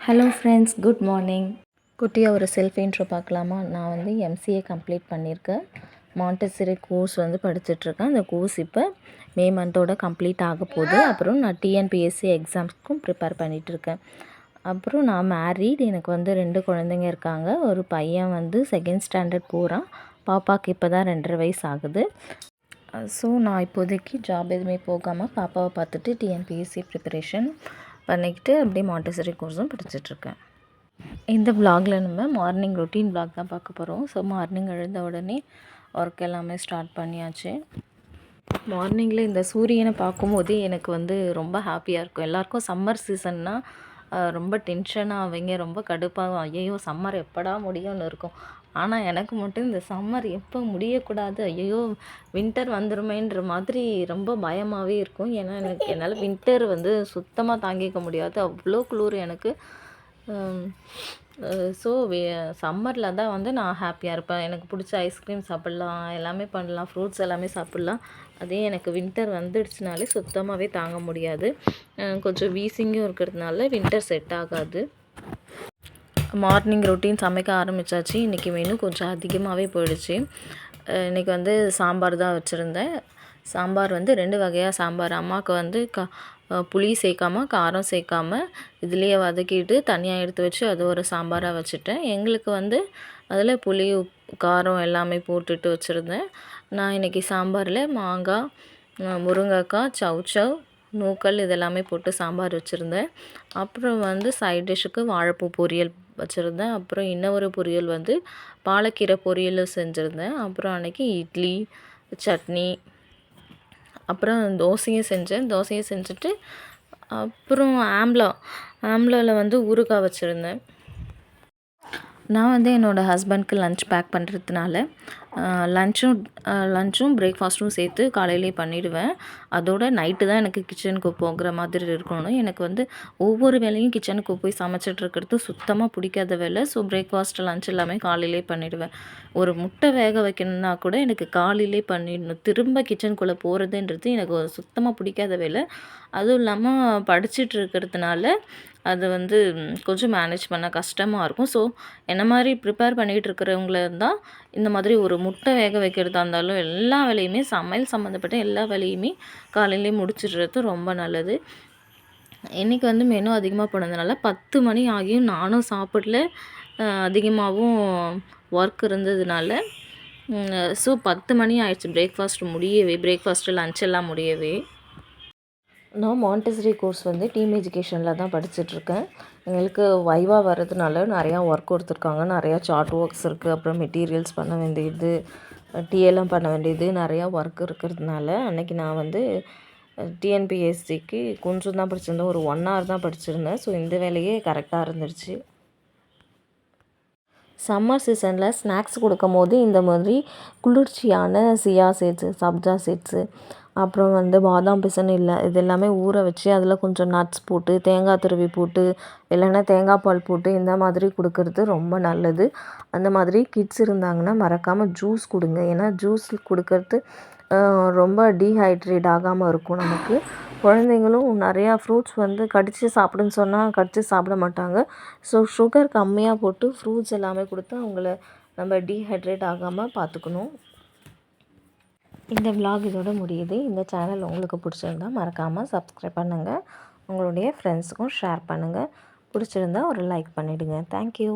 Hello friends, good morning. குட்டியாக ஒரு self intro பார்க்கலாமா? நான் வந்து எம்சிஏ கம்ப்ளீட் பண்ணியிருக்கேன். மாண்டெசரி கோர்ஸ் வந்து படிச்சுட்ருக்கேன். அந்த கோர்ஸ் இப்போ மே மந்தோட கம்ப்ளீட் ஆக போகுது. அப்புறம் நான் டிஎன்பிஎஸ்சி எக்ஸாம்ஸ்க்கும் ப்ரிப்பேர் பண்ணிகிட்ருக்கேன். அப்புறம் நான் மேரீட். எனக்கு வந்து 2 குழந்தைங்க இருக்காங்க. ஒரு பையன் வந்து 2nd ஸ்டாண்டர்ட் போகிறான். பாப்பாவுக்கு இப்போ தான் 2.5 வயசு ஆகுது. ஸோ நான் இப்போதைக்கு ஜாப் எதுவுமே போகாமல் பாப்பாவை பார்த்துட்டு டிஎன்பிஎஸ்சி ப்ரிப்பரேஷன் பண்ணிக்கிட்டு அப்படியே மாண்டெசரி கோர்ஸும் படிச்சிட்ருக்கேன். இந்த விலாகில் நம்ம மார்னிங் ரொட்டீன் விலாக் தான் பார்க்க போகிறோம். ஸோ மார்னிங் எழுந்த உடனே ஒர்க் எல்லாமே ஸ்டார்ட் பண்ணியாச்சு. மார்னிங்கில் இந்த சூரியனை பார்க்கும்போதே எனக்கு வந்து ரொம்ப ஹாப்பியாக இருக்கும். எல்லாருக்கும் சம்மர் சீசன்னால் ரொம்ப டென்ஷனாக அவங்க ரொம்ப கடுப்பாகும். ஐயையோ சம்மர் எப்படா முடியும்னு இருக்கும். ஆனால் எனக்கு மட்டும் இந்த சம்மர் எப்போ முடியக்கூடாது, ஐயையோ வின்டர் வந்துருமேன்ற மாதிரி ரொம்ப பயமாகவே இருக்கும். ஏன்னா என்னால் வின்டர் வந்து சுத்தமாக தாங்கிக்க முடியாது. அவ்வளோ குளிர் எனக்கு. ஸோ சம்மரில் தான் வந்து நான் ஹாப்பியாக இருப்பேன். எனக்கு பிடிச்ச ஐஸ்கிரீம் சாப்பிட்லாம், எல்லாமே பண்ணலாம், ஃப்ரூட்ஸ் எல்லாமே சாப்பிட்லாம். அதே எனக்கு வின்டர் வந்துடுச்சுனாலே சுத்தமாகவே தாங்க முடியாது. கொஞ்சம் வீசிங்கும் இருக்கிறதுனால வின்டர் செட் ஆகாது. மார்னிங் ரொட்டீன் சமைக்க ஆரம்பித்தாச்சு. இன்றைக்கி மெனு கொஞ்சம் அதிகமாகவே போயிடுச்சு. இன்றைக்கி வந்து சாம்பார் தான் வச்சுருந்தேன். சாம்பார் வந்து 2 வகையாக சாம்பார். அம்மாவுக்கு வந்து புளி சேர்க்காமல் காரம் சேர்க்காமல் இதுலேயே வதக்கிட்டு தனியாக எடுத்து வச்சு அது ஒரு சாம்பாராக வச்சுட்டேன். எங்களுக்கு வந்து அதில் புளி காரம் எல்லாமே போட்டுட்டு வச்சுருந்தேன். நான் இன்றைக்கி சாம்பாரில் மாங்காய், முருங்கைக்காய், சௌச்சௌ, நூக்கல் இதெல்லாமே போட்டு சாம்பார் வச்சுருந்தேன். அப்புறம் வந்து சைட் டிஷ்ஷுக்கு வாழைப்பூ பொரியல் வச்சுருந்தேன். அப்புறம் இன்னொரு பொரியல் வந்து பாலக்கீரை பொரியலும் செஞ்சுருந்தேன். அப்புறம் அன்றைக்கி இட்லி, சட்னி, அப்புறம் தோசையும் செஞ்சேன். தோசையை செஞ்சுட்டு அப்புறம் ஆம்லாவில் வந்து ஊறுகாய் வச்சுருந்தேன். நான் வந்து என்னோடய ஹஸ்பண்ட்க்கு லன்ச் பேக் பண்ணுறதுனால லன்ச்சும் பிரேக்ஃபாஸ்ட்டும் சேர்த்து காலையிலே பண்ணிவிடுவேன். அதோட நைட்டு தான் எனக்கு கிச்சனுக்கு போகிற மாதிரி இருக்கணும். எனக்கு வந்து ஒவ்வொரு வேலையும் கிச்சனுக்கு போய் சமைச்சிட்ருக்கிறது சுத்தமாக பிடிக்காத வேலை. ஸோ பிரேக்ஃபாஸ்ட் லன்ச் எல்லாமே காலையிலே பண்ணிவிடுவேன். ஒரு முட்டை வேக வைக்கணுன்னா கூட எனக்கு காலையிலே பண்ணிடணும். திரும்ப கிச்சனுக்குள்ளே போகிறதுன்றது எனக்கு சுத்தமாக பிடிக்காத வேலை. அதுவும் இல்லாமல் படிச்சுட்டு இருக்கிறதுனால அது வந்து கொஞ்சம் மேனேஜ் பண்ண கஷ்டமாக இருக்கும். ஸோ என்ன மாதிரி ப்ரிப்பேர் பண்ணிகிட்டு இருக்கிறவங்கள இருந்தால் இந்த மாதிரி ஒரு முட்டை வேக வைக்கிறதா இருந்தாலும் எல்லா வேலையுமே சமையல் சம்மந்தப்பட்ட எல்லா வேலையுமே காலையிலே முடிச்சிடுறது ரொம்ப நல்லது. இன்றைக்கி வந்து மெனு அதிகமாக போனதுனால 10 மணி ஆகியும் நானும் சாப்பிடல. அதிகமாகவும் ஒர்க் இருந்ததுனால ஸோ 10 மணி ஆயிடுச்சு பிரேக்ஃபாஸ்ட்டு லன்ச் எல்லாம் முடியவே. நான் மாண்டெசரி கோர்ஸ் வந்து டீம் எஜுகேஷனில் தான் படிச்சுட்ருக்கேன். எங்களுக்கு வைவா வர்றதுனால நிறையா ஒர்க் கொடுத்துருக்காங்க. நிறையா சார்ட் ஒர்க்ஸ் இருக்குது. அப்புறம் மெட்டீரியல்ஸ் பண்ண வேண்டியது, டிஎல்லாம் பண்ண வேண்டியது நிறையா ஒர்க் இருக்கிறதுனால அன்றைக்கி நான் வந்து டிஎன்பிஎஸ்சிக்கு கொஞ்சம் தான் படிச்சிருந்தேன். ஒரு 1 hour தான் படிச்சிருந்தேன். ஸோ இந்த வேலையே கரெக்டாக இருந்துருச்சு. சம்மர் சீசனில் ஸ்நாக்ஸ் கொடுக்கும்போது இந்த மாதிரி குளிர்ச்சியான சியா சீட்ஸு, சப்ஜா சீட்ஸு, அப்புறம் வந்து பாதாம் பிசின் இது எல்லாமே ஊற வச்சு அதில் கொஞ்சம் நட்ஸ் போட்டு தேங்காய் துருவி போட்டு இல்லைன்னா தேங்காய் பால் போட்டு இந்த மாதிரி கொடுக்கறது ரொம்ப நல்லது. அந்த மாதிரி கிட்ஸ் இருந்தாங்கன்னா மறக்காமல் ஜூஸ் கொடுங்க. ஏன்னா ஜூஸ் கொடுக்கறது ரொம்ப டீஹைட்ரேட் ஆகாமல் இருக்கும் நமக்கு. குழந்தைங்களும் நிறையா ஃப்ரூட்ஸ் வந்து கடித்து சாப்பிடுன்னு சொன்னால் கடித்து சாப்பிட மாட்டாங்க. ஸோ சுகர் கம்மியாக போட்டு ஃப்ரூட்ஸ் எல்லாமே கொடுத்து அவங்கள நம்ம டீஹைட்ரேட் ஆகாமல் பார்த்துக்கணும். இந்த விலாக் இதோட முடியுது. இந்த சேனல் உங்களுக்கு பிடிச்சிருந்தா மறக்காமல் சப்ஸ்கிரைப் பண்ணுங்கள். உங்களுடைய ஃப்ரெண்ட்ஸுக்கும் ஷேர் பண்ணுங்கள். பிடிச்சிருந்தா ஒரு லைக் பண்ணிவிடுங்க. தேங்க்யூ.